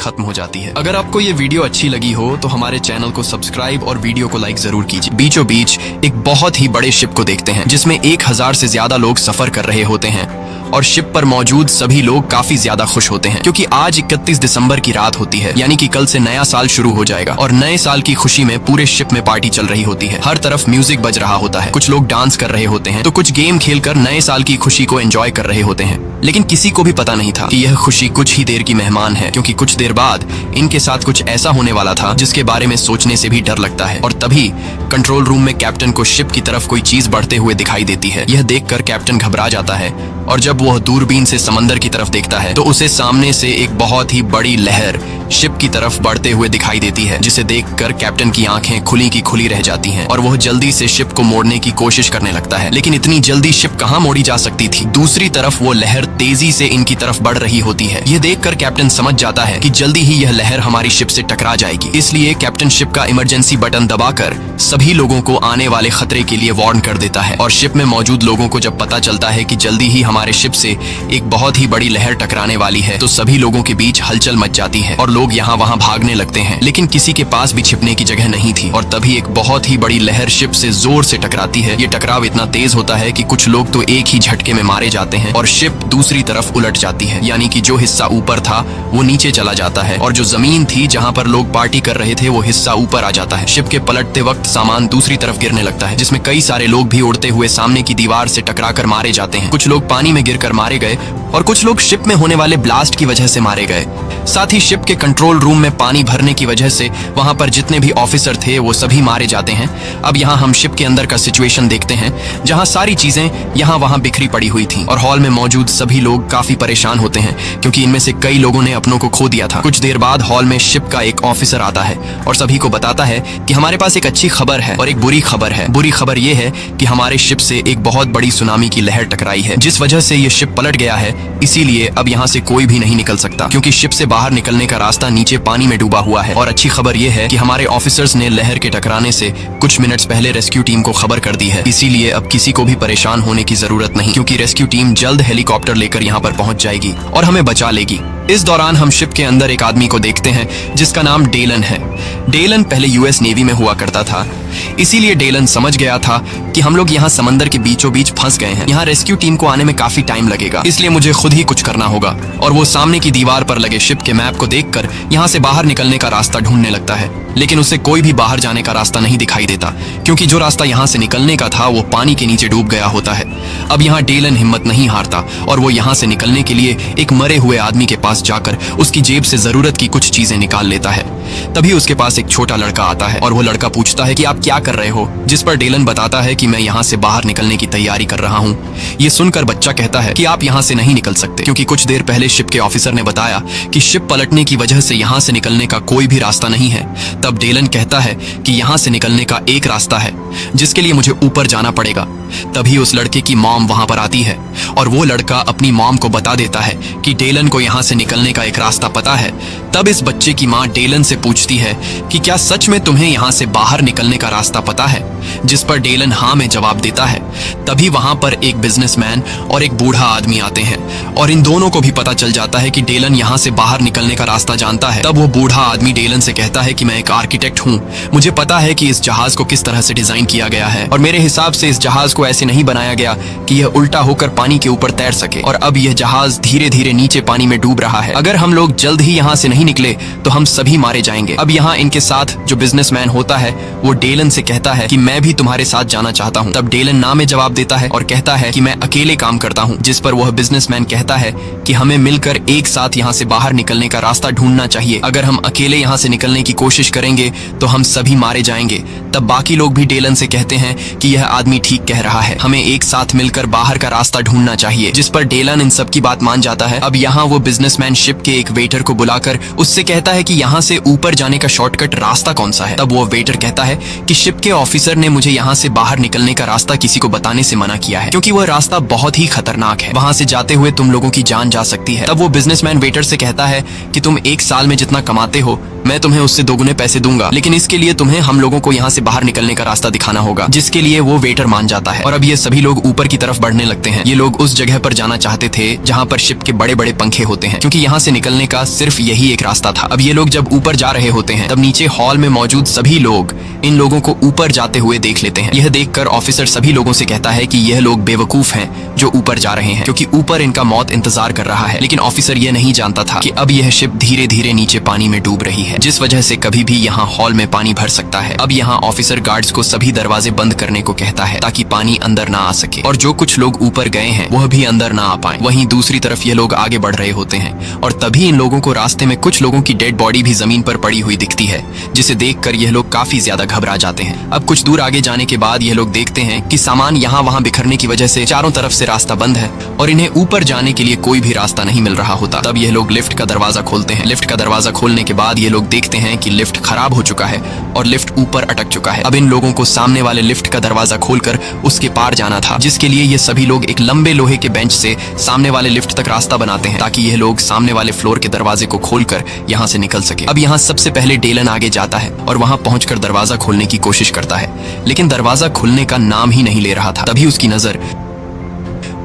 खत्म हो जाती है। अगर आपको ये वीडियो अच्छी लगी हो तो हमारे चैनल को सब्सक्राइब और वीडियो को लाइक जरूर कीजिए। बीचों बीच एक बहुत ही बड़े शिप को देखते हैं जिसमें 1000 से ज्यादा लोग सफर कर रहे होते हैं और शिप पर मौजूद सभी लोग काफी ज्यादा खुश होते हैं क्योंकि आज 31 दिसंबर की रात होती है, यानी कि कल से नया साल शुरू हो जाएगा और नए साल की खुशी में पूरे शिप में पार्टी चल रही होती है। हर तरफ म्यूजिक बज रहा होता है, कुछ लोग डांस कर रहे होते हैं तो कुछ गेम खेलकर नए साल की खुशी को एंजॉय कर रहे होते हैं। लेकिन किसी को भी पता नहीं था कि यह खुशी कुछ ही देर की मेहमान है, क्योंकि कुछ देर बाद इनके साथ कुछ ऐसा होने वाला था जिसके बारे में सोचने से भी डर लगता है। और तभी कंट्रोल रूम में कैप्टन को शिप की तरफ कोई चीज बढ़ते हुए दिखाई देती है। यह देखकर कैप्टन घबरा जाता है और जब वह दूरबीन से समंदर की तरफ देखता है तो उसे सामने से एक बहुत ही बड़ी लहर शिप की तरफ बढ़ते हुए दिखाई देती है, जिसे देखकर कैप्टन की आंखें खुली की खुली रह जाती हैं और वह जल्दी से शिप को मोड़ने की कोशिश करने लगता है। लेकिन इतनी जल्दी शिप कहां मोड़ी जा सकती थी। दूसरी तरफ वो लहर तेजी से इनकी तरफ बढ़ रही होती है। यह देखकर कैप्टन समझ जाता है कि जल्दी ही यह लहर हमारी शिप से टकरा जाएगी। इसलिए कैप्टन शिप का इमरजेंसी बटन दबाकर सभी लोगों को आने वाले खतरे के लिए वार्न कर देता है। और शिप में मौजूद लोगों को जब पता चलता है कि जल्दी ही हमारे शिप से एक बहुत ही बड़ी लहर टकराने वाली है तो सभी लोगों के बीच हलचल मच जाती है और लोग यहाँ वहाँ भागने लगते हैं। लेकिन किसी के पास भी छिपने की जगह नहीं थी और तभी एक बहुत ही बड़ी लहर शिप से जोर से टकराती है। ये टकराव इतना तेज होता है कि कुछ लोग तो एक ही झटके में मारे जाते हैं और शिप दूसरी तरफ उलट जाती है, यानी कि जो हिस्सा ऊपर था वो नीचे चला जाता है और जो जमीन थी जहाँ पर लोग पार्टी कर रहे थे वो हिस्सा ऊपर आ जाता है। शिप के पलटते वक्त सामान दूसरी तरफ गिरने लगता है, जिसमें कई सारे लोग भी उड़ते हुए सामने की दीवार से टकराकर मारे जाते हैं। कुछ लोग पानी में गिरकर मारे गए और कुछ लोग शिप में होने वाले ब्लास्ट की वजह से मारे गए। साथ ही शिप के कंट्रोल रूम में पानी भरने की वजह से वहां पर जितने भी ऑफिसर थे वो सभी मारे जाते हैं। अब यहाँ हम शिप के अंदर का सिचुएशन देखते हैं, जहाँ सारी चीजें यहाँ वहाँ बिखरी पड़ी हुई थी और हॉल में मौजूद सभी लोग काफी परेशान होते हैं क्योंकि इनमें से कई लोगों ने अपनों को खो दिया था। कुछ देर बाद हॉल में शिप का एक ऑफिसर आता है और सभी को बताता है कि हमारे पास एक अच्छी खबर है और एक बुरी खबर है। बुरी खबर ये है कि हमारे शिप से एक बहुत बड़ी सुनामी की लहर टकराई है, जिस वजह से ये शिप पलट गया है। इसीलिए अब यहाँ से कोई भी नहीं निकल सकता क्योंकि शिप से बाहर निकलने का रास्ता नीचे पानी में डूबा हुआ है। और अच्छी खबर यह है कि हमारे ऑफिसर्स ने लहर के टकराने से कुछ मिनट्स पहले रेस्क्यू टीम को खबर कर दी है। इसीलिए अब किसी को भी परेशान होने की जरूरत नहीं, क्योंकि रेस्क्यू टीम जल्द हेलीकॉप्टर लेकर यहाँ पर पहुंच जाएगी और हमें बचा लेगी। इस दौरान हम शिप के अंदर एक आदमी को देखते हैं जिसका नाम डेलन है। डेलन पहले यूएस नेवी में हुआ करता था, इसीलिए डेलन समझ गया था कि हम लोग यहाँ समंदर के बीचों बीच फंस गए हैं। यहाँ रेस्क्यू टीम को आने में काफी टाइम लगेगा, इसलिए मुझे खुद ही कुछ करना होगा। और वो सामने की दीवार पर लगे शिप के मैप को देखकर यहाँ से बाहर निकलने का रास्ता ढूंढने लगता है, लेकिन उसे कोई भी बाहर जाने का रास्ता नहीं दिखाई देता क्योंकि जो रास्ता यहाँ से निकलने का था वो पानी के नीचे डूब गया होता है। अब यहाँ डेलन हिम्मत नहीं हारता और वो यहाँ से निकलने के लिए एक मरे हुए आदमी के पास जाकर उसकी जेब से जरूरत की कुछ चीजें निकाल लेता है। तभी उसके पास एक छोटा लड़का आता है और वो लड़का पूछता है कि आप क्या कर रहे हो, जिस पर डेलन बताता है कि मैं यहाँ से बाहर निकलने की तैयारी कर रहा हूँ। ये सुनकर बच्चा कहता है कि आप यहाँ से नहीं निकल सकते क्योंकि कुछ देर पहले शिप के ऑफिसर ने बताया कि शिप पलटने की वजह से यहाँ से निकलने का कोई भी रास्ता नहीं है। तब डेलन कहता है कि यहाँ से निकलने का एक रास्ता है जिसके लिए मुझे ऊपर जाना पड़ेगा। तभी उस लड़के की मॉम वहां पर आती है और वो लड़का अपनी मॉम को बता देता है कि डेलन को यहाँ से निकलने का एक रास्ता पता है। तब इस बच्चे की माँ डेलन से पूछती है कि क्या सच में तुम्हें यहाँ से बाहर निकलने का रास्ता पता है, जिस पर डेलन हाँ में जवाब देता है। तभी वहां पर एक बिजनेसमैन और एक बूढ़ा आदमी आते हैं और इन दोनों को भी पता चल जाता है कि डेलन यहाँ से बाहर निकलने का रास्ता जानता है। तब वो बूढ़ा आदमी डेलन से कहता है कि मैं एक आर्किटेक्ट हूँ, मुझे पता है कि इस जहाज को किस तरह से डिजाइन किया गया है और मेरे हिसाब से इस जहाज को ऐसे नहीं बनाया गया कि यह उल्टा होकर पानी के ऊपर तैर सके और अब यह जहाज धीरे धीरे नीचे पानी में डूब रहा है। अगर हम लोग जल्द ही यहाँ से नहीं निकले तो हम सभी मारे जाएंगे। अब यहाँ इनके साथ जो बिजनेसमैन होता है वो डेलन से कहता है कि मैं भी तुम्हारे साथ जाना चाहता हूँ। तब डेलन ना में जवाब देता है और कहता है कि मैं अकेले काम करता हूँ, जिस पर वह बिजनेसमैन कहता है कि हमें मिलकर एक साथ यहाँ से बाहर निकलने का रास्ता ढूंढना चाहिए। अगर हम अकेले यहाँ से निकलने की कोशिश करेंगे तो हम सभी मारे जाएंगे। तब बाकी लोग भी डेलन से कहते हैं कि यह आदमी ठीक कह रहा है, हमें एक साथ मिलकर बाहर का रास्ता ढूंढना चाहिए, जिस पर डेलन इन सब की बात मान जाता है। अब यहाँ वो बिजनेसमैन शिप के एक वेटर को बुलाकर उससे कहता है कि यहाँ से ऊपर जाने का शॉर्टकट रास्ता कौन सा है। तब वो वेटर कहता है कि शिप के ऑफिसर ने मुझे यहाँ से बाहर निकलने का रास्ता किसी को बताने से मना किया है क्योंकि वह रास्ता बहुत ही खतरनाक है, वहां से जाते हुए तुम लोगों की जान जा सकती है। तब वो बिजनेसमैन वेटर से कहता है कि तुम एक साल में जितना कमाते हो मैं तुम्हें उससे दोगुने पैसे दूंगा, लेकिन इसके लिए तुम्हें हम लोगों को यहाँ से बाहर निकलने का रास्ता दिखाना होगा। जिसके लिए वो वेटर मान जाता है और अब ये सभी लोग ऊपर की तरफ बढ़ने लगते हैं। ये लोग उस जगह पर जाना चाहते थे जहाँ पर शिप के बड़े बड़े पंखे होते हैं, क्योंकि यहाँ से निकलने का सिर्फ यही एक रास्ता था। अब ये लोग जब ऊपर जा रहे होते हैं तब नीचे हॉल में मौजूद सभी लोग इन लोगों को ऊपर जाते हुए देख लेते हैं। यह देखकर ऑफिसर सभी लोगों से कहता है कि यह लोग बेवकूफ हैं जो ऊपर जा रहे हैं, क्योंकि ऊपर इनका मौत इंतजार कर रहा है। लेकिन ऑफिसर यह नहीं जानता था कि अब यह शिप धीरे धीरे नीचे पानी में डूब रही है, जिस वजह से कभी भी यहाँ हॉल में पानी भर सकता है। अब यहाँ ऑफिसर गार्ड्स को सभी दरवाजे बंद करने को कहता है ताकि पानी अंदर ना आ सके, और जो कुछ लोग ऊपर गए हैं वह भी अंदर ना आ पाए। वहीं दूसरी तरफ ये लोग आगे बढ़ रहे होते हैं और तभी इन लोगों को रास्ते में कुछ लोगों की डेड बॉडी भी जमीन पर पड़ी हुई दिखती है, जिसे देखकर यह लोग काफी ज्यादा घबरा जाते हैं। अब कुछ दूर आगे जाने के बाद यह लोग देखते हैं कि सामान यहाँ वहाँ बिखरने की वजह से चारों तरफ से रास्ता बंद है और इन्हें ऊपर जाने के लिए कोई भी रास्ता नहीं मिल रहा होता। तब यह लोग लिफ्ट का दरवाजा खोलते हैं। लिफ्ट का दरवाजा खोलने के बाद ये लोग देखते हैं कि लिफ्ट खराब हो चुका है और लिफ्ट ऊपर अटक चुका है। अब इन लोगों को सामने वाले लिफ्ट का दरवाजा खोलकर उसके पार जाना था, जिसके लिए ये सभी लोग एक लंबे लोहे के बेंच से सामने वाले लिफ्ट तक रास्ता बनाते हैं ताकि यह लोग सामने वाले फ्लोर के दरवाजे को खोलकर यहाँ से निकल सके। अब यहाँ सबसे पहले डेलन आगे जाता है और वहाँ पहुंचकर दरवाजा खोलने की कोशिश करता है, लेकिन दरवाजा खुलने का नाम ही नहीं ले रहा था। तभी उसकी नजर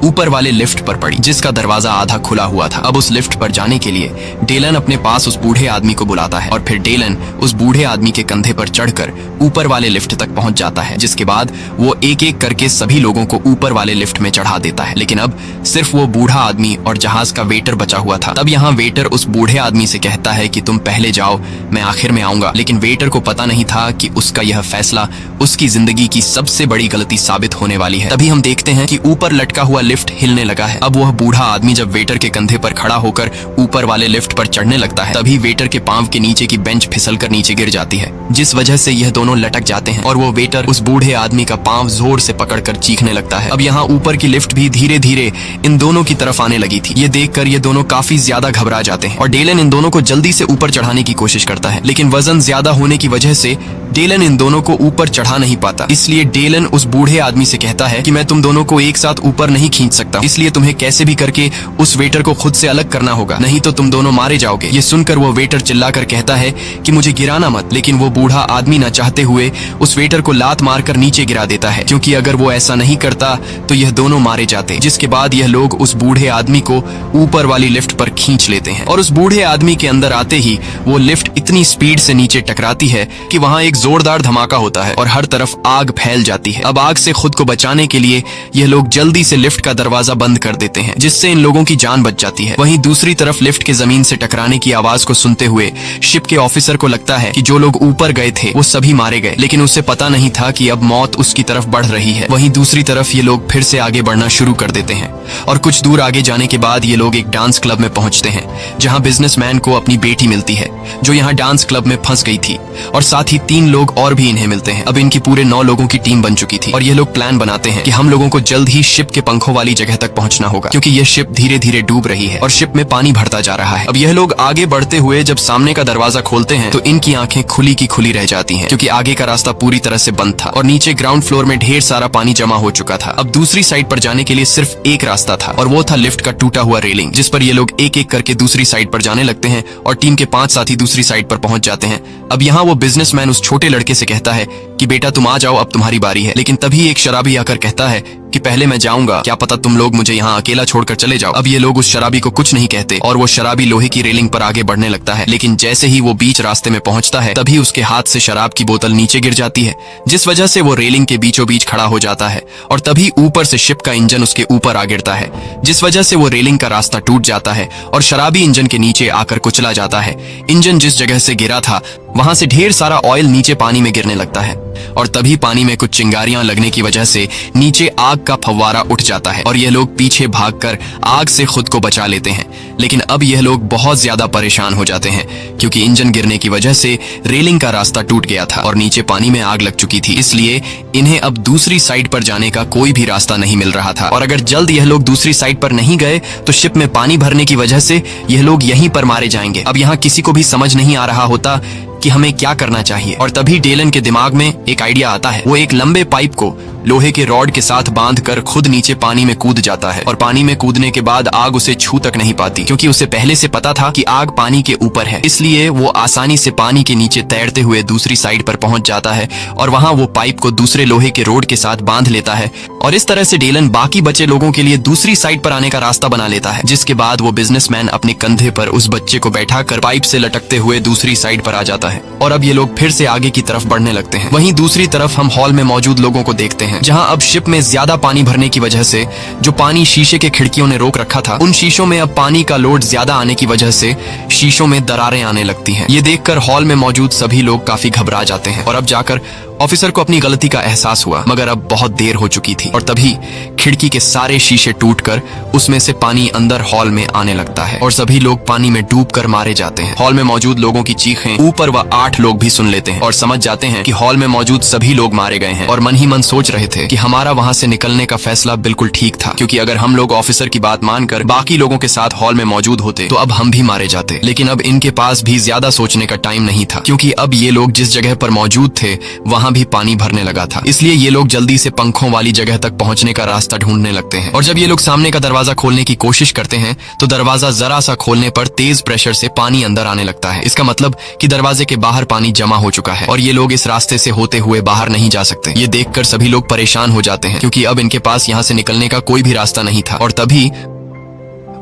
ऊपर वाले लिफ्ट पर पड़ी, जिसका दरवाजा आधा खुला हुआ था। अब उस लिफ्ट पर जाने के लिए डेलन अपने पास उस बूढ़े आदमी को बुलाता है और फिर डेलन उस बूढ़े आदमी के कंधे पर चढ़कर ऊपर वाले लिफ्ट तक पहुंच जाता है, जिसके बाद वो एक एक करके सभी लोगों को ऊपर वाले लिफ्ट में चढ़ा देता है। लेकिन अब सिर्फ वो बूढ़ा आदमी और जहाज का वेटर बचा हुआ था। तब यहाँ वेटर उस बूढ़े आदमी से कहता है कि तुम पहले जाओ, मैं आखिर में आऊंगा। लेकिन वेटर को पता नहीं था कि उसका यह फैसला उसकी जिंदगी की सबसे बड़ी गलती साबित होने वाली है। तभी हम देखते हैं कि ऊपर लटका हुआ लिफ्ट हिलने लगा है। अब वह बूढ़ा आदमी जब वेटर के कंधे पर खड़ा होकर ऊपर वाले लिफ्ट पर चढ़ने लगता है, तभी वेटर के पांव के नीचे की बेंच फिसलकर नीचे गिर जाती है, जिस वजह से यह दोनों लटक जाते हैं और वो वेटर उस बूढ़े आदमी का पांव जोर से पकड़कर चीखने लगता है। अब यहाँ ऊपर की लिफ्ट भी धीरे धीरे इन दोनों की तरफ आने लगी थी। ये देखकर ये दोनों काफी ज्यादा घबरा जाते हैं और डेलन इन दोनों को जल्दी से ऊपर चढ़ाने की कोशिश करता है, लेकिन वजन ज्यादा होने की वजह से डेलन इन दोनों को ऊपर चढ़ा नहीं पाता। इसलिए डेलन उस बूढ़े आदमी से कहता है कि मैं तुम दोनों को एक साथ ऊपर नहीं खींच सकता, इसलिए तुम्हें कैसे भी करके उस वेटर को खुद से अलग करना होगा, नहीं तो तुम दोनों मारे जाओगे। ये सुनकर वो वेटर चिल्लाकर कहता है कि मुझे गिराना मत, लेकिन वो बूढ़ा आदमी न चाहते हुए उस वेटर को लात मारकर नीचे गिरा देता है, क्योंकि अगर वो ऐसा नहीं करता तो यह दोनों मारे जाते। जिसके बाद यह लोग उस बूढ़े आदमी को ऊपर वाली लिफ्ट पर खींच लेते हैं और उस बूढ़े आदमी के अंदर आते ही वो लिफ्ट इतनी स्पीड से नीचे टकराती है कि वहाँ एक जोरदार धमाका होता है और हर तरफ आग फैल जाती है। अब आग से खुद को बचाने के लिए यह लोग जल्दी से लिफ्ट का दरवाजा बंद कर देते हैं, जिससे इन लोगों की जान बच जाती है। वहीं दूसरी तरफ लिफ्ट के जमीन से टकराने की आवाज को सुनते हुए शिप के ऑफिसर को लगता है कि जो लोग ऊपर गए थे वो सभी मारे गए, लेकिन उसे पता नहीं था कि अब मौत उसकी तरफ बढ़ रही है। वहीं दूसरी तरफ ये लोग फिर से आगे बढ़ना शुरू कर देते हैं और कुछ दूर आगे जाने के बाद ये लोग एक डांस क्लब में पहुंचते हैं, जहां बिजनेसमैन को अपनी बेटी मिलती है जो यहाँ डांस क्लब में फंस गई थी, और साथ ही 3 लोग और भी इन्हें मिलते हैं। अब इनकी पूरे 9 लोगों की टीम बन चुकी थी और ये लोग प्लान बनाते हैं कि हम लोगों को जल्द ही शिप के पंखों वाली जगह तक पहुंचना होगा, क्योंकि यह शिप धीरे धीरे डूब रही है और शिप में पानी भरता जा रहा है। अब यह लोग आगे बढ़ते हुए जब सामने का दरवाजा खोलते हैं तो इनकी आंखें खुली की खुली रह जाती हैं, क्योंकि आगे का रास्ता पूरी तरह से बंद था और नीचे ग्राउंड फ्लोर में ढेर सारा पानी जमा हो चुका था। अब दूसरी साइड पर जाने के लिए सिर्फ एक रास्ता था और वो था लिफ्ट का टूटा हुआ रेलिंग, जिस पर ये लोग एक एक करके दूसरी साइड पर जाने लगते हैं और टीम के 5 साथी दूसरी साइड पर पहुंच जाते हैं। अब यहाँ वो बिजनेसमैन उस छोटे लड़के से कहता है कि बेटा तुम आ जाओ, अब तुम्हारी बारी है। लेकिन तभी एक शराबी आकर कहता है कि पहले मैं जाऊंगा, क्या पता तुम लोग मुझे यहाँ अकेला छोड़कर चले जाओ। अब ये लोग उस शराबी को कुछ नहीं कहते और वो शराबी लोहे की रेलिंग पर आगे बढ़ने लगता है, लेकिन जैसे ही वो बीच रास्ते में पहुंचता है तभी उसके हाथ से शराब की बोतल नीचे गिर जाती है, जिस वजह से वो रेलिंग के बीचों बीच खड़ा हो जाता है और तभी ऊपर से शिप का इंजन उसके ऊपर आ गिरता है, जिस वजह से वो रेलिंग का रास्ता टूट जाता है और शराबी इंजन के नीचे आकर कुचला जाता है। इंजन जिस जगह से गिरा था वहां से ढेर सारा ऑयल नीचे पानी में गिरने लगता है और तभी पानी में कुछ चिंगारियां लगने की वजह से नीचे आग का फव्वारा उठ जाता है और यह लोग पीछे भागकर आग से खुद को बचा लेते हैं। लेकिन अब यह लोग बहुत ज्यादा परेशान हो जाते हैं, क्योंकि इंजन गिरने की वजह से रेलिंग का रास्ता टूट गया था और नीचे पानी में आग लग चुकी थी, इसलिए इन्हें अब दूसरी साइड पर जाने का कोई भी रास्ता नहीं मिल रहा था। और अगर जल्द यह लोग दूसरी साइड पर नहीं गए तो शिप में पानी भरने की वजह से यह लोग यहीं पर मारे जाएंगे। अब यहाँ किसी को भी समझ नहीं आ रहा होता कि हमें क्या करना चाहिए। और तभी डेलन के दिमाग में एक आइडिया आता है। वो एक लंबे पाइप को लोहे के रॉड के साथ बांधकर खुद नीचे पानी में कूद जाता है और पानी में कूदने के बाद आग उसे छू तक नहीं पाती, क्योंकि उसे पहले से पता था कि आग पानी के ऊपर है। इसलिए वो आसानी से पानी के नीचे तैरते हुए दूसरी साइड पर पहुंच जाता है और वहां वो पाइप को दूसरे लोहे के रोड के साथ बांध लेता है। और इस तरह से डेलन बाकी बचे लोगों के लिए दूसरी साइड पर आने का रास्ता बना लेता है, जिसके बाद वो बिजनेसमैन अपने कंधे पर उस बच्चे को बैठाकर पाइप से लटकते हुए दूसरी साइड पर आ जाता है और अब ये लोग फिर से आगे की तरफ बढ़ने लगते हैं। वहीं दूसरी तरफ हम हॉल में मौजूद लोगों को देखते हैं, जहां अब शिप में ज्यादा पानी भरने की वजह से जो पानी शीशे के खिड़कियों ने रोक रखा था, उन शीशों में अब पानी का लोड ज्यादा आने की वजह से शीशों में दरारें आने लगती हैं। ये देखकर हॉल में मौजूद सभी लोग काफी घबरा जाते हैं और अब जाकर ऑफिसर को अपनी गलती का एहसास हुआ, मगर अब बहुत देर हो चुकी थी और तभी खिड़की के सारे शीशे टूटकर उसमें से पानी अंदर हॉल में आने लगता है और सभी लोग पानी में डूबकर मारे जाते हैं। हॉल में मौजूद लोगों की चीखें ऊपर व 8 लोग भी सुन लेते हैं और समझ जाते हैं कि हॉल में मौजूद सभी लोग मारे गए हैं और मन ही मन सोच रहे थे कि हमारा वहां से निकलने का फैसला बिल्कुल ठीक था, क्योंकि अगर हम लोग ऑफिसर की बात मानकर बाकी लोगों के साथ हॉल में मौजूद होते तो अब हम भी मारे जाते। लेकिन अब इनके पास भी ज्यादा सोचने का टाइम नहीं था, क्योंकि अब ये लोग जिस जगह पर मौजूद थे वहां भी पानी भरने लगा था। इसलिए ये लोग जल्दी से पंखों वाली जगह तक पहुंचने का रास्ता ढूंढने लगते हैं और जब ये लोग सामने का दरवाजा खोलने की कोशिश करते हैं तो दरवाजा जरा सा खोलने पर तेज प्रेशर से पानी अंदर आने लगता है। इसका मतलब कि दरवाजे के बाहर पानी जमा हो चुका है और ये लोग इस रास्ते से होते हुए बाहर नहीं जा सकते। ये देखकर सभी लोग परेशान हो जाते हैं, क्योंकि अब इनके पास यहाँ से निकलने का कोई भी रास्ता नहीं था। और तभी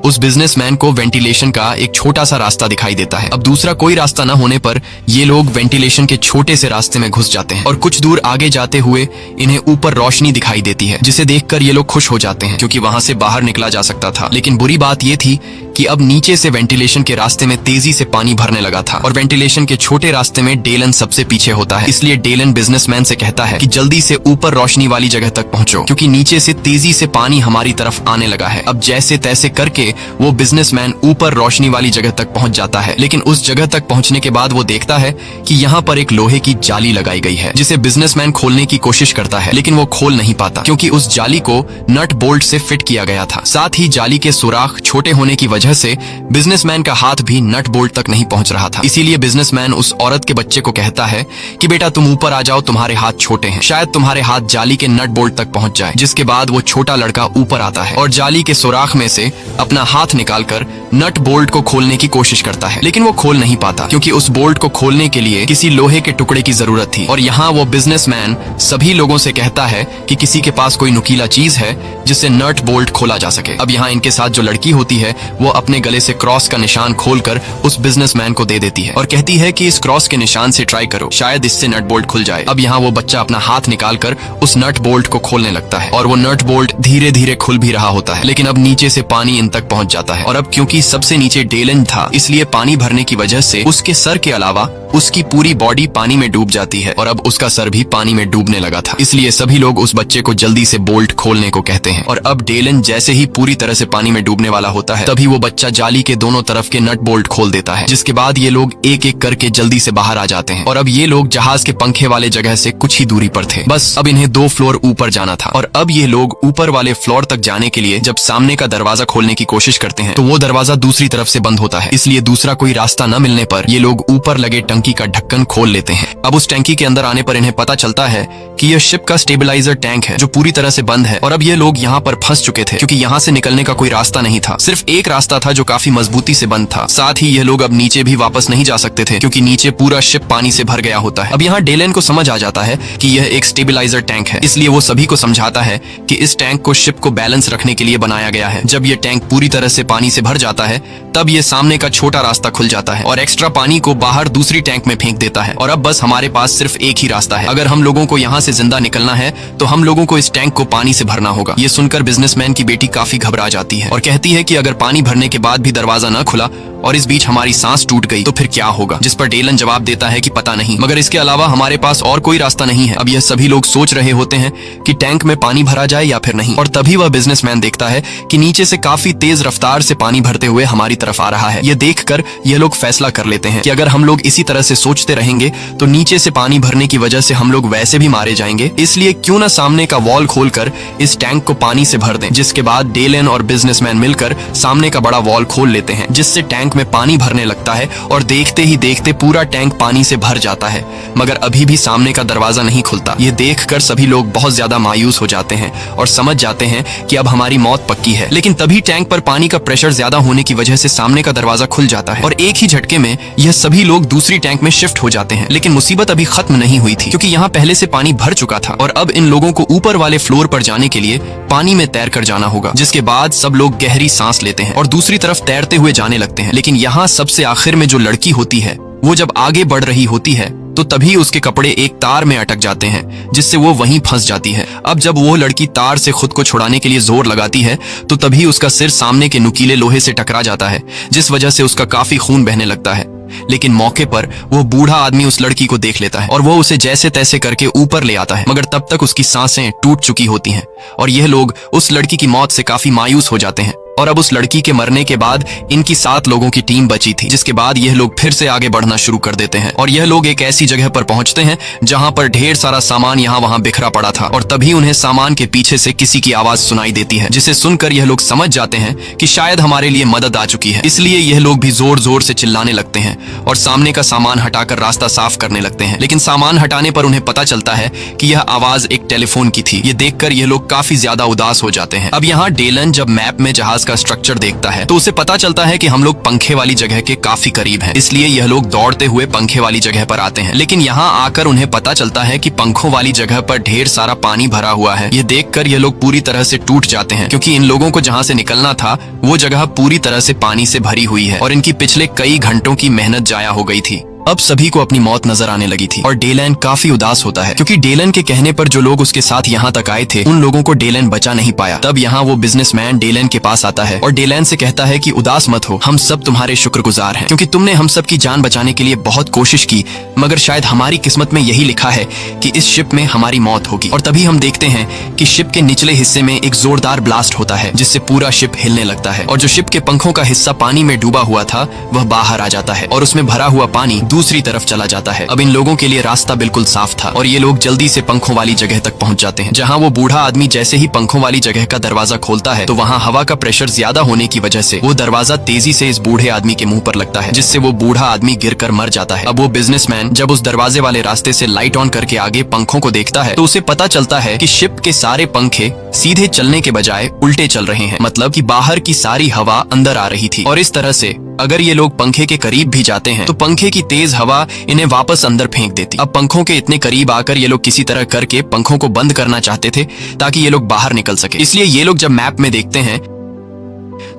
उस बिजनेसमैन को वेंटिलेशन का एक छोटा सा रास्ता दिखाई देता है। अब दूसरा कोई रास्ता न होने पर ये लोग वेंटिलेशन के छोटे से रास्ते में घुस जाते हैं और कुछ दूर आगे जाते हुए इन्हें ऊपर रोशनी दिखाई देती है, जिसे देखकर ये लोग खुश हो जाते हैं, क्योंकि वहां से बाहर निकला जा सकता था। लेकिन बुरी बात ये थी कि अब नीचे से वेंटिलेशन के रास्ते में तेजी से पानी भरने लगा था और वेंटिलेशन के छोटे रास्ते में डेलन सबसे पीछे होता है। इसलिए डेलन बिजनेसमैन से कहता है कि जल्दी से ऊपर रोशनी वाली जगह तक पहुंचो, क्योंकि नीचे से तेजी से पानी हमारी तरफ आने लगा है। अब जैसे तैसे करके वो बिजनेसमैन ऊपर रोशनी वाली जगह तक पहुंच जाता है, लेकिन उस जगह तक पहुंचने के बाद वो देखता है कि यहाँ पर एक लोहे की जाली लगाई गई है, जिसे बिजनेसमैन खोलने की कोशिश करता है, लेकिन वो खोल नहीं पाता, क्योंकि उस जाली को नट बोल्ट से फिट किया गया था। साथ ही जाली के सुराख छोटे होने की वजह से बिजनेसमैन का हाथ भी नट बोल्ट तक नहीं पहुंच रहा था। इसीलिए बिजनेसमैन उस औरत के बच्चे को कहता है कि बेटा तुम ऊपर आ जाओ, तुम्हारे हाथ छोटे हैं, शायद तुम्हारे हाथ जाली के नट बोल्ट तक पहुंच जाए। जिसके बाद वो छोटा लड़का ऊपर आता है और जाली के सुराख में से अपना हाथ निकालकर नट बोल्ट को खोलने की कोशिश करता है, लेकिन वो खोल नहीं पाता, क्योंकि उस बोल्ट को खोलने के लिए किसी लोहे के टुकड़े की जरूरत थी। और यहाँ वो बिजनेसमैन सभी लोगों से कहता है कि किसी के पास कोई नुकीला चीज है जिससे नट बोल्ट खोला जा सके। अब यहाँ इनके साथ जो लड़की होती है वो अपने गले से क्रॉस का निशान खोलकर उस बिजनेसमैन को दे देती है और कहती है कि इस क्रॉस के निशान से ट्राई करो, शायद इससे नट बोल्ट खुल जाए। अब यहाँ वो बच्चा अपना हाथ निकालकर उस नट बोल्ट को खोलने लगता है और वो नट बोल्ट धीरे धीरे खुल भी रहा होता है, लेकिन अब नीचे से पानी इन तक पहुंच जाता है। और अब क्योंकि सबसे नीचे डेलन था, इसलिए पानी भरने की वजह से उसके सर के अलावा उसकी पूरी बॉडी पानी में डूब जाती है और अब उसका सर भी पानी में डूबने लगा था। इसलिए सभी लोग उस बच्चे को जल्दी से बोल्ट खोलने को कहते हैं और अब डेलन जैसे ही पूरी तरह से पानी में डूबने वाला होता है, तभी वो बच्चा जाली के दोनों तरफ के नट बोल्ट खोल देता है, जिसके बाद ये लोग एक एक करके जल्दी से बाहर आ जाते हैं। और अब ये लोग जहाज के पंखे वाले जगह से कुछ ही दूरी पर थे, बस अब इन्हें 2 फ्लोर ऊपर जाना था। और अब ये लोग ऊपर वाले फ्लोर तक जाने के लिए जब सामने का दरवाजा खोलने की कोशिश करते हैं तो वो दरवाजा दूसरी तरफ से बंद होता है। इसलिए दूसरा कोई रास्ता न मिलने पर ये लोग ऊपर लगे टंकी का ढक्कन खोल लेते हैं। अब उस टैंकी के अंदर आने पर इन्हें पता चलता है कि यह शिप का स्टेबलाइजर टैंक है जो पूरी तरह से बंद है और अब ये लोग यहाँ पर फंस चुके थे, क्योंकि यहाँ से निकलने का कोई रास्ता नहीं था। सिर्फ एक रास्ता था जो काफी मजबूती से बंद था। साथ ही ये लोग अब नीचे भी वापस नहीं जा सकते थे, क्योंकि नीचे पूरा शिप पानी से भर गया होता है। अब यहाँ डेलन को समझ आ जाता है कि यह एक स्टेबलाइजर टैंक है, इसलिए वो सभी को समझाता है कि इस टैंक को शिप को बैलेंस रखने के लिए बनाया गया है। जब ये टैंक पूरी तरह से पानी से भर जाता है तब ये सामने का छोटा रास्ता खुल जाता है और एक्स्ट्रा पानी को बाहर दूसरी टैंक में फेंक देता है। और अब बस हमारे पास सिर्फ एक ही रास्ता है, अगर हम लोगों को यहाँ से जिंदा निकलना है तो हम लोगों को इस टैंक को पानी से भरना होगा। ये सुनकर बिजनेसमैन की बेटी काफी घबरा जाती है और कहती है कि अगर पानी भरने के बाद भी दरवाजा न खुला और इस बीच हमारी सांस टूट गई तो फिर क्या होगा। जिस पर डेलन जवाब देता है कि पता नहीं, मगर इसके अलावा हमारे पास और कोई रास्ता नहीं है। अब यह सभी लोग सोच रहे होते हैं कि टैंक में पानी भरा जाए या फिर नहीं, और तभी वह बिजनेसमैन देखता है कि नीचे से काफी तेज रफ्तार से पानी भरते हुए हमारी तरफ आ रहा है। यह देखकर यह लोग फैसला कर लेते हैं कि अगर हम लोग इसी तरह तरह से सोचते रहेंगे तो नीचे से पानी भरने की वजह से हम लोग वैसे भी मारे जाएंगे। इसलिए क्यों ना सामने का वॉल खोलकर इस टैंक को पानी से भर दें। जिसके बाद डेलन और बिजनेसमैन मिलकर सामने का बड़ा वॉल खोल लेते हैं, जिससे टैंक में पानी भरने लगता है और देखते ही देखते पूरा टैंक पानी से भर जाता है। मगर अभी भी सामने का दरवाजा नहीं खुलता। ये देखकर सभी लोग बहुत ज्यादा मायूस हो जाते हैं और समझ जाते हैं कि अब हमारी मौत पक्की है। लेकिन तभी टैंक पर पानी का प्रेशर ज्यादा होने की वजह से सामने का दरवाजा खुल जाता है और एक ही झटके में यह सभी लोग दूसरी टैंक में शिफ्ट हो जाते हैं। लेकिन मुसीबत अभी खत्म नहीं हुई थी, क्योंकि यहाँ पहले से पानी भर चुका था और अब इन लोगों को ऊपर वाले फ्लोर पर जाने के लिए पानी में तैर कर जाना होगा। जिसके बाद सब लोग गहरी सांस लेते हैं और दूसरी तरफ तैरते हुए जाने लगते हैं। लेकिन यहाँ सबसे आखिर में जो लड़की होती है वो जब आगे बढ़ रही होती है तो तभी उसके कपड़े एक तार में अटक जाते हैं, जिससे वो वहीं फंस जाती है। अब जब वो लड़की तार से खुद को छुड़ाने के लिए जोर लगाती है तो तभी उसका सिर सामने के नुकीले लोहे से टकरा जाता है, जिस वजह से उसका काफी खून बहने लगता है। लेकिन मौके पर वो बूढ़ा आदमी उस लड़की को देख लेता है और वो उसे जैसे तैसे करके ऊपर ले आता है। मगर तब तक उसकी सांसें टूट चुकी होती हैं और यह लोग उस लड़की की मौत से काफी मायूस हो जाते हैं। और अब उस लड़की के मरने के बाद इनकी 7 लोगों की टीम बची थी, जिसके बाद यह लोग फिर से आगे बढ़ना शुरू कर देते हैं और यह लोग एक ऐसी जगह पर पहुंचते हैं जहां पर ढेर सारा सामान यहाँ वहां बिखरा पड़ा था। और तभी उन्हें सामान के पीछे से किसी की आवाज सुनाई देती है, जिसे सुनकर यह लोग समझ जाते हैं कि शायद हमारे लिए मदद आ चुकी है। इसलिए यह लोग भी जोर जोर से चिल्लाने लगते हैं और सामने का सामान हटाकर रास्ता साफ करने लगते हैं। लेकिन सामान हटाने पर उन्हें पता चलता है कि यह आवाज एक टेलीफोन की थी। ये देखकर यह लोग काफी ज्यादा उदास हो जाते हैं। अब यहाँ डेलन जब मैप में जहाज का स्ट्रक्चर देखता है तो उसे पता चलता है कि हम लोग पंखे वाली जगह के काफी करीब हैं। इसलिए यह लोग दौड़ते हुए पंखे वाली जगह पर आते हैं। लेकिन यहाँ आकर उन्हें पता चलता है कि पंखों वाली जगह पर ढेर सारा पानी भरा हुआ है। ये देखकर यह लोग पूरी तरह से टूट जाते हैं, क्योंकि इन लोगों को जहाँ से निकलना था वो जगह पूरी तरह से पानी से भरी हुई है और इनकी पिछले कई घंटों की मेहनत जाया हो गई थी। अब सभी को अपनी मौत नजर आने लगी थी और डेलन काफी उदास होता है, क्योंकि डेलन के कहने पर जो लोग उसके साथ यहाँ तक आए थे उन लोगों को डेलन बचा नहीं पाया। तब यहाँ वो बिजनेसमैन डेलन के पास आता है और डेलन से कहता है कि उदास मत हो, हम सब तुम्हारे शुक्रगुजार हैं, क्योंकि तुमने हम सब की जान बचाने के लिए बहुत कोशिश की। मगर शायद हमारी किस्मत में यही लिखा है कि इस शिप में हमारी मौत होगी। और तभी हम देखते हैं कि शिप के निचले हिस्से में एक जोरदार ब्लास्ट होता है, जिससे पूरा शिप हिलने लगता है और जो शिप के पंखों का हिस्सा पानी में डूबा हुआ था वह बाहर आ जाता है और उसमें भरा हुआ पानी दूसरी तरफ चला जाता है। अब इन लोगों के लिए रास्ता बिल्कुल साफ था और ये लोग जल्दी से पंखों वाली जगह तक पहुंच जाते हैं, जहां वो बूढ़ा आदमी जैसे ही पंखों वाली जगह का दरवाजा खोलता है तो वहां हवा का प्रेशर ज्यादा होने की वजह से वो दरवाजा तेजी से इस बूढ़े आदमी के मुंह पर लगता है, जिससे वो बूढ़ा आदमी गिरकर मर जाता है। अब वो बिजनेसमैन जब उस दरवाजे वाले रास्ते से लाइट ऑन करके आगे पंखों को देखता है तो उसे पता चलता है कि शिप के सारे पंखे सीधे चलने के बजाय उल्टे चल रहे हैं, मतलब कि बाहर की सारी हवा अंदर आ रही थी। और इस तरह से अगर ये लोग पंखे के करीब भी जाते हैं तो पंखे की तेज हवा इन्हें वापस अंदर फेंक देती। अब पंखों के इतने करीब आकर ये लोग किसी तरह करके पंखों को बंद करना चाहते थे ताकि ये लोग बाहर निकल सके। इसलिए ये लोग जब मैप में देखते हैं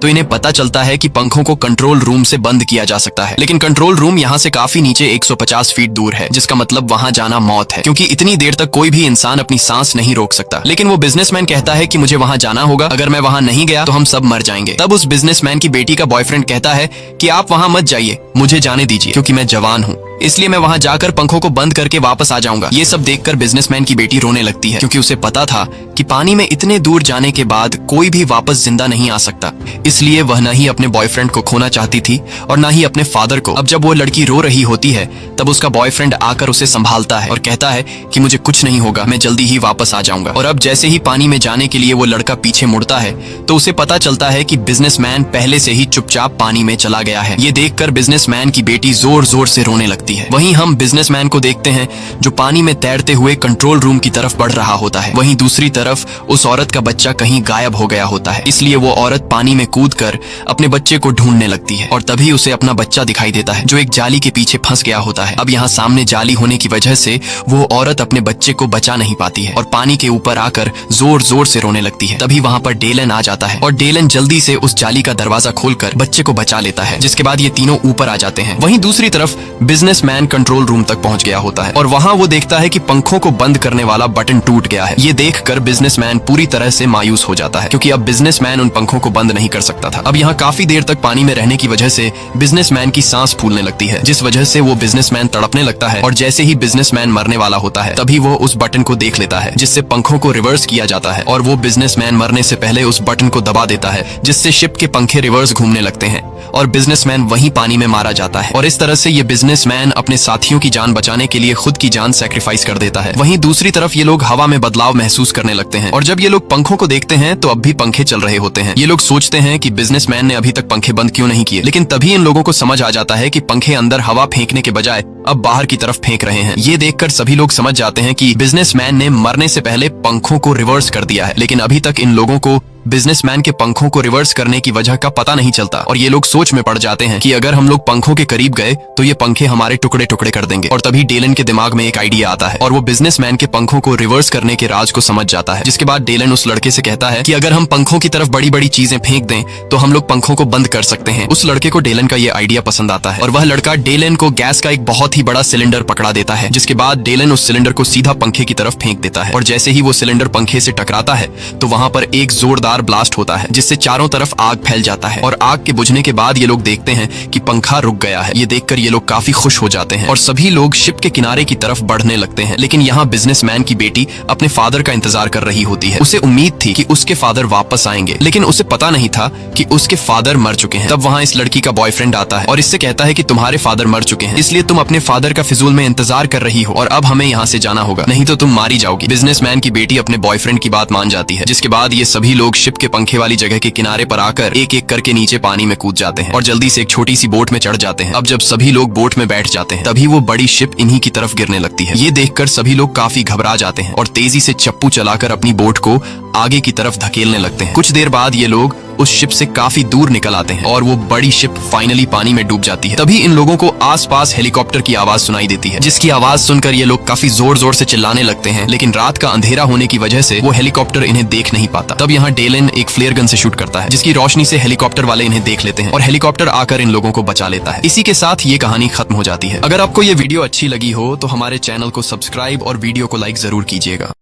तो इन्हें पता चलता है कि पंखों को कंट्रोल रूम से बंद किया जा सकता है, लेकिन कंट्रोल रूम यहाँ से काफी नीचे 150 फीट दूर है, जिसका मतलब वहाँ जाना मौत है, क्योंकि इतनी देर तक कोई भी इंसान अपनी सांस नहीं रोक सकता। लेकिन वो बिजनेसमैन कहता है कि मुझे वहाँ जाना होगा, अगर मैं वहाँ नहीं गया तो हम सब मर जाएंगे। तब उस बिजनेसमैन की बेटी का बॉयफ्रेंड कहता है कि आप वहाँ मत जाइए, मुझे जाने दीजिए, क्योंकि मैं जवान हूँ, इसलिए मैं वहां जाकर पंखों को बंद करके वापस आ जाऊंगा। ये सब देखकर बिजनेसमैन की बेटी रोने लगती है, क्योंकि उसे पता था कि पानी में इतने दूर जाने के बाद कोई भी वापस जिंदा नहीं आ सकता। इसलिए वह न ही अपने बॉयफ्रेंड को खोना चाहती थी और न ही अपने फादर को। अब जब वो लड़की रो रही होती है तब उसका बॉयफ्रेंड आकर उसे संभालता है और कहता है कि मुझे कुछ नहीं होगा, मैं जल्दी ही वापस आ जाऊंगा। और अब जैसे ही पानी में जाने के लिए वो लड़का पीछे मुड़ता है तो उसे पता चलता है कि बिजनेसमैन पहले से ही चुपचाप पानी में चला गया है। ये देखकर बिजनेसमैन की बेटी जोर जोर से रोने लगती है। वहीं हम बिजनेसमैन को देखते हैं जो पानी में तैरते हुए कंट्रोल रूम की तरफ बढ़ रहा होता है। वहीं दूसरी तरफ उस औरत का बच्चा कहीं गायब हो गया होता है, इसलिए वो औरत पानी में कूदकर अपने बच्चे को ढूंढने लगती है और तभी उसे अपना बच्चा दिखाई देता है जो एक जाली के पीछे फंस गया होता है। अब यहाँ सामने जाली होने की वजह से वो औरत अपने बच्चे को बचा नहीं पाती है और पानी के ऊपर आकर जोर जोर से रोने लगती है। तभी वहाँ पर डेलन आ जाता है और डेलन जल्दी से उस जाली का दरवाजा खोलकर बच्चे को बचा लेता है, जिसके बाद ये तीनों ऊपर आ जाते हैं। वहीं दूसरी तरफ बिजनेसमैन कंट्रोल रूम तक पहुंच गया होता है और वहां वो देखता है कि पंखों को बंद करने वाला बटन टूट गया है। ये देखकर बिजनेसमैन पूरी तरह से मायूस हो जाता है, क्योंकि अब बिजनेसमैन उन पंखों को बंद नहीं कर सकता था। अब यहाँ काफी देर तक पानी में रहने की वजह से बिजनेसमैन की सांस फूलने लगती है, जिस वजह से वो बिजनेसमैन तड़पने लगता है और जैसे ही बिजनेसमैन मरने वाला होता है तभी वो उस बटन को देख लेता है जिससे पंखों को रिवर्स किया जाता है और वो बिजनेसमैन मरने से पहले उस बटन को दबा देता है, जिससे शिप के पंखे रिवर्स घूमने लगते हैं और बिजनेसमैन वहीं पानी में मारा मारा जाता है और इस तरह से ये बिजनेसमैन अपने साथियों की जान बचाने के लिए खुद की जान सैक्रिफाइस कर देता है। वहीं दूसरी तरफ ये लोग हवा में बदलाव महसूस करने लगते हैं और जब ये लोग पंखों को देखते हैं तो अब भी पंखे चल रहे होते हैं। ये लोग सोचते हैं कि बिजनेसमैन ने अभी तक पंखे बंद क्यों नहीं किए, लेकिन तभी इन लोगों को समझ आ जाता है कि पंखे अंदर हवा फेंकने के बजाय अब बाहर की तरफ फेंक रहे हैं। ये देखकर सभी लोग समझ जाते हैं कि बिजनेसमैन ने मरने से पहले पंखों को रिवर्स कर दिया है, लेकिन अभी तक इन लोगों को बिजनेसमैन के पंखों को रिवर्स करने की वजह का पता नहीं चलता और ये लोग सोच में पड़ जाते हैं कि अगर हम लोग पंखों के करीब गए तो ये पंखे हमारे टुकड़े टुकड़े कर देंगे। और तभी डेलन के दिमाग में एक आइडिया आता है और वो बिजनेसमैन के पंखों को रिवर्स करने के राज को समझ जाता है। जिसके बाद डेलन उस लड़के से कहता है कि अगर हम पंखों की तरफ बड़ी बड़ी चीजें फेंक दें तो हम लोग पंखों को बंद कर सकते हैं। उस लड़के को डेलन का ये आइडिया पसंद आता है और वह लड़का डेलन को गैस का एक बहुत ही बड़ा सिलेंडर पकड़ा देता है। जिसके बाद डेलन उस सिलेंडर को सीधा पंखे की तरफ फेंक देता है और जैसे ही वो सिलेंडर पंखे से टकराता है तो वहां पर एक जोरदार ब्लास्ट होता है जिससे चारों तरफ आग फैल जाता है और आग के बुझने के बाद ये लोग देखते हैं कि पंखा रुक गया है। ये देखकर ये लोग काफी खुश हो जाते हैं और सभी लोग शिप के किनारे की तरफ बढ़ने लगते हैं। लेकिन यहाँ बिजनेसमैन की बेटी अपने फादर का इंतजार कर रही होती है। उसे उम्मीद थी कि उसके फादर वापस आएंगे, लेकिन उसे पता नहीं था कि उसके फादर मर चुके हैं। तब वहाँ इस लड़की का बॉयफ्रेंड आता है और इससे कहता है कि तुम्हारे फादर मर चुके हैं, इसलिए तुम अपने फादर का फिजूल में इंतजार कर रही हो और अब हमें यहाँ से जाना होगा, नहीं तो तुम मारी जाओगी। बिजनेसमैन की बेटी अपने बॉयफ्रेंड की बात मान जाती है। जिसके बाद ये सभी लोग शिप के पंखे वाली जगह के किनारे पर आकर एक एक करके नीचे पानी में कूद जाते हैं और जल्दी से एक छोटी सी बोट में चढ़ जाते हैं। अब जब सभी लोग बोट में बैठ जाते हैं तभी वो बड़ी शिप इन्हीं की तरफ गिरने लगती है। ये देखकर सभी लोग काफी घबरा जाते हैं और तेजी से चप्पू चलाकर अपनी बोट को आगे की तरफ धकेलने लगते हैं। कुछ देर बाद ये लोग उस शिप से काफी दूर निकल आते हैं और वो बड़ी शिप फाइनली पानी में डूब जाती है। तभी इन लोगों को आसपास हेलीकॉप्टर की आवाज सुनाई देती है, जिसकी आवाज सुनकर ये लोग काफी जोर जोर से चिल्लाने लगते हैं, लेकिन रात का अंधेरा होने की वजह से वो हेलीकॉप्टर इन्हें देख नहीं पाता। तब यहाँ डेलन एक फ्लेयर गन से शूट करता है, जिसकी रोशनी से हेलीकॉप्टर वाले इन्हें देख लेते हैं और हेलीकॉप्टर आकर इन लोगों को बचा लेता है। इसी के साथ ये कहानी खत्म हो जाती है। अगर आपको ये वीडियो अच्छी लगी हो तो हमारे चैनल को सब्सक्राइब और वीडियो को लाइक जरूर कीजिएगा।